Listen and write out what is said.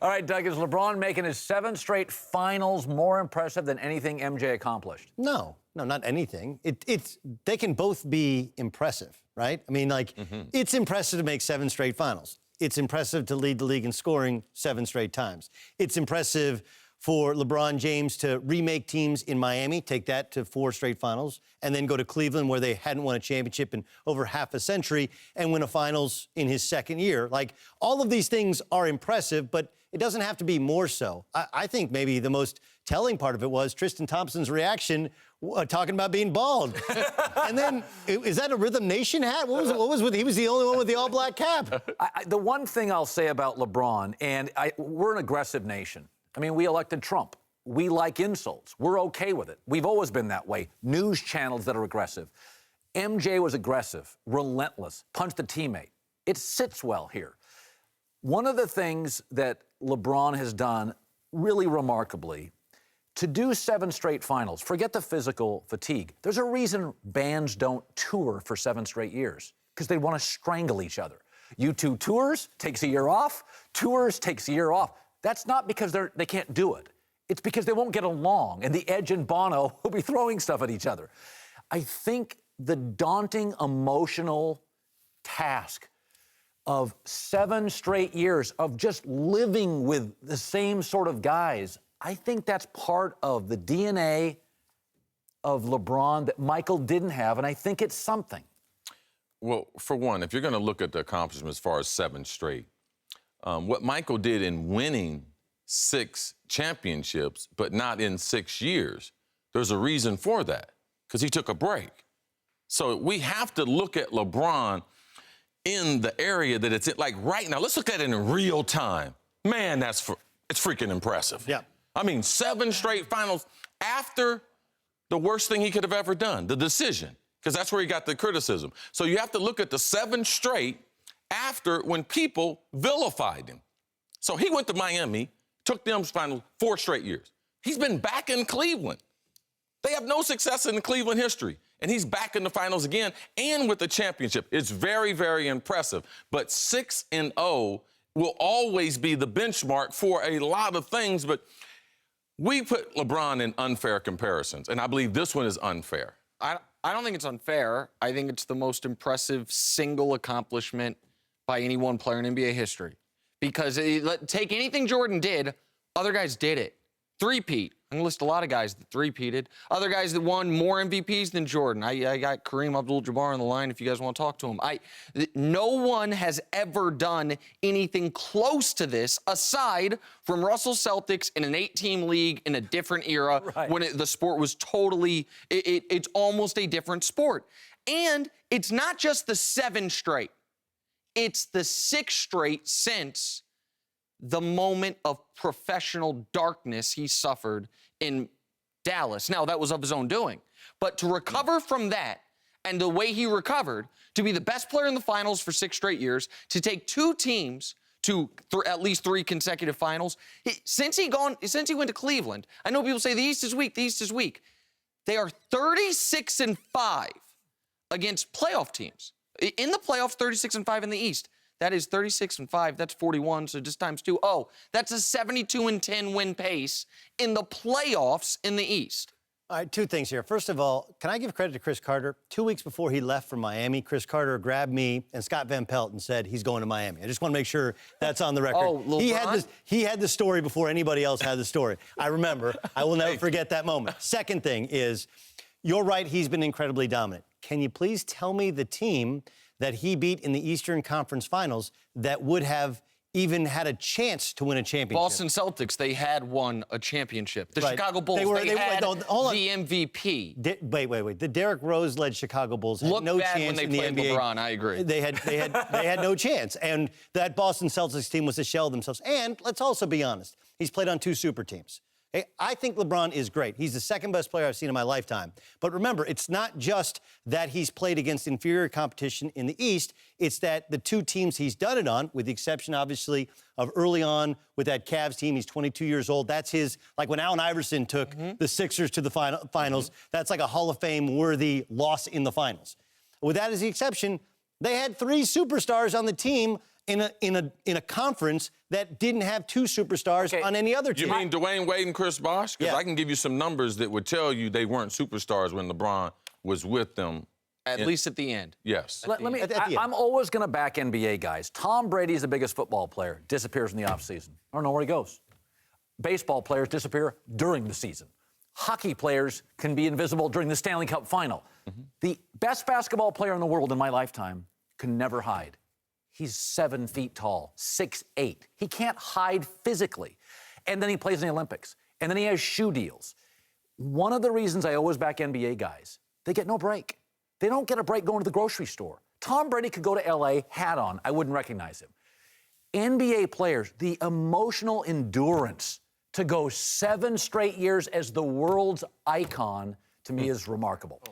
All right, Doug, is LeBron making his 7 straight finals more impressive than anything MJ accomplished? No, not anything. They can both be impressive, right? I mean, it's impressive to make 7 straight finals. It's impressive to lead the league in scoring 7 straight times. It's impressive for LeBron James to remake teams in Miami, take that to 4 straight finals, and then go to Cleveland where they hadn't won a championship in over half a century and win a finals in his second year. All of these things are impressive, but it doesn't have to be more so. I think maybe the most telling part of it was Tristan Thompson's reaction talking about being bald. And then, is that a Rhythm Nation hat? What was with, he was the only one with the all-black cap. The one thing I'll say about LeBron, and we're an aggressive nation. I mean, we elected Trump. We like insults. We're okay with it. We've always been that way. News channels that are aggressive. MJ was aggressive, relentless, punched a teammate. It sits well here. One of the things that LeBron has done really remarkably, to do 7 straight finals, forget the physical fatigue. There's a reason bands don't tour for 7 straight years, because they want to strangle each other. U2 tours, takes a year off. Tours, takes a year off. That's not because they can't do it. It's because they won't get along, and the Edge and Bono will be throwing stuff at each other. I think the daunting emotional task of 7 straight years of just living with the same sort of guys, I think that's part of the DNA of LeBron that Michael didn't have, and I think it's something. Well, for one, if you're going to look at the accomplishments as far as 7 straight, what Michael did in winning 6 championships, but not in 6 years, there's a reason for that, because he took a break. So we have to look at LeBron in the area that it's in. Like right now, let's look at it in real time. Man, it's freaking impressive. Yeah. I mean, 7 straight finals after the worst thing he could have ever done, the decision, because that's where he got the criticism. So you have to look at the 7 straight after when people vilified him. So he went to Miami, took them to finals 4 straight years. He's been back in Cleveland. They have no success in the Cleveland history. And he's back in the finals again and with the championship. It's very, very impressive. But 6-0 will always be the benchmark for a lot of things. But we put LeBron in unfair comparisons, and I believe this one is unfair. I don't think it's unfair. I think it's the most impressive single accomplishment by any one player in NBA history. Because take anything Jordan did, other guys did it. 3-peat. I'm going to list a lot of guys that 3-peated. Other guys that won more MVPs than Jordan. I got Kareem Abdul-Jabbar on the line if you guys want to talk to him. No one has ever done anything close to this aside from Russell Celtics in an 8-team league in a different era when the sport was totally, it's almost a different sport. And it's not just the 7 straight. It's the 6 straight since the moment of professional darkness he suffered in Dallas. Now, that was of his own doing. But to recover from that and the way he recovered, to be the best player in the finals for 6 straight years, to take 2 teams to at least 3 consecutive finals, since he went to Cleveland, I know people say the East is weak, the East is weak. They are 36-5 against playoff teams. In the playoffs, 36-5 in the East. That is 36-5. That's 41, so just times 2. Oh, that's a 72-10 win pace in the playoffs in the East. All right, 2 things here. First of all, can I give credit to Cris Carter? 2 weeks before he left for Miami, Cris Carter grabbed me and Scott Van Pelt and said he's going to Miami. I just want to make sure that's on the record. Oh, LeBron? He had the story before anybody else had the story. I remember. I will never forget that moment. Second thing is, you're right, he's been incredibly dominant. Can you please tell me the team that he beat in the Eastern Conference Finals that would have even had a chance to win a championship? Boston Celtics, they had won a championship. The Chicago Bulls, they had the MVP. Wait. The Derrick Rose-led Chicago Bulls had no chance in the NBA. Looked bad when they played LeBron, I agree. They had no chance. And that Boston Celtics team was a shell of themselves. And let's also be honest, he's played on 2 super teams. I think LeBron is great. He's the 2nd best player I've seen in my lifetime. But remember, it's not just that he's played against inferior competition in the East. It's that the 2 teams he's done it on, with the exception, obviously, of early on with that Cavs team. He's 22 years old. That's his, like when Allen Iverson took the Sixers to the finals, that's like a Hall of Fame-worthy loss in the finals. With that as the exception, they had 3 superstars on the team in a conference that didn't have two superstars on any other team. You mean Dwayne Wade and Chris Bosh? Because Yeah. I can give you some numbers that would tell you they weren't superstars when LeBron was with them. At least at the end. Yes. Let me. At the end. I'm always going to back NBA guys. Tom Brady's the biggest football player. Disappears in the offseason. I don't know where he goes. Baseball players disappear during the season. Hockey players can be invisible during the Stanley Cup final. The best basketball player in the world in my lifetime can never hide. He's 7 feet tall, 6'8". He can't hide physically. And then he plays in the Olympics. And then he has shoe deals. One of the reasons I always back NBA guys, they get no break. They don't get a break going to the grocery store. Tom Brady could go to L.A., hat on. I wouldn't recognize him. NBA players, the emotional endurance to go 7 straight years as the world's icon, to me, is remarkable.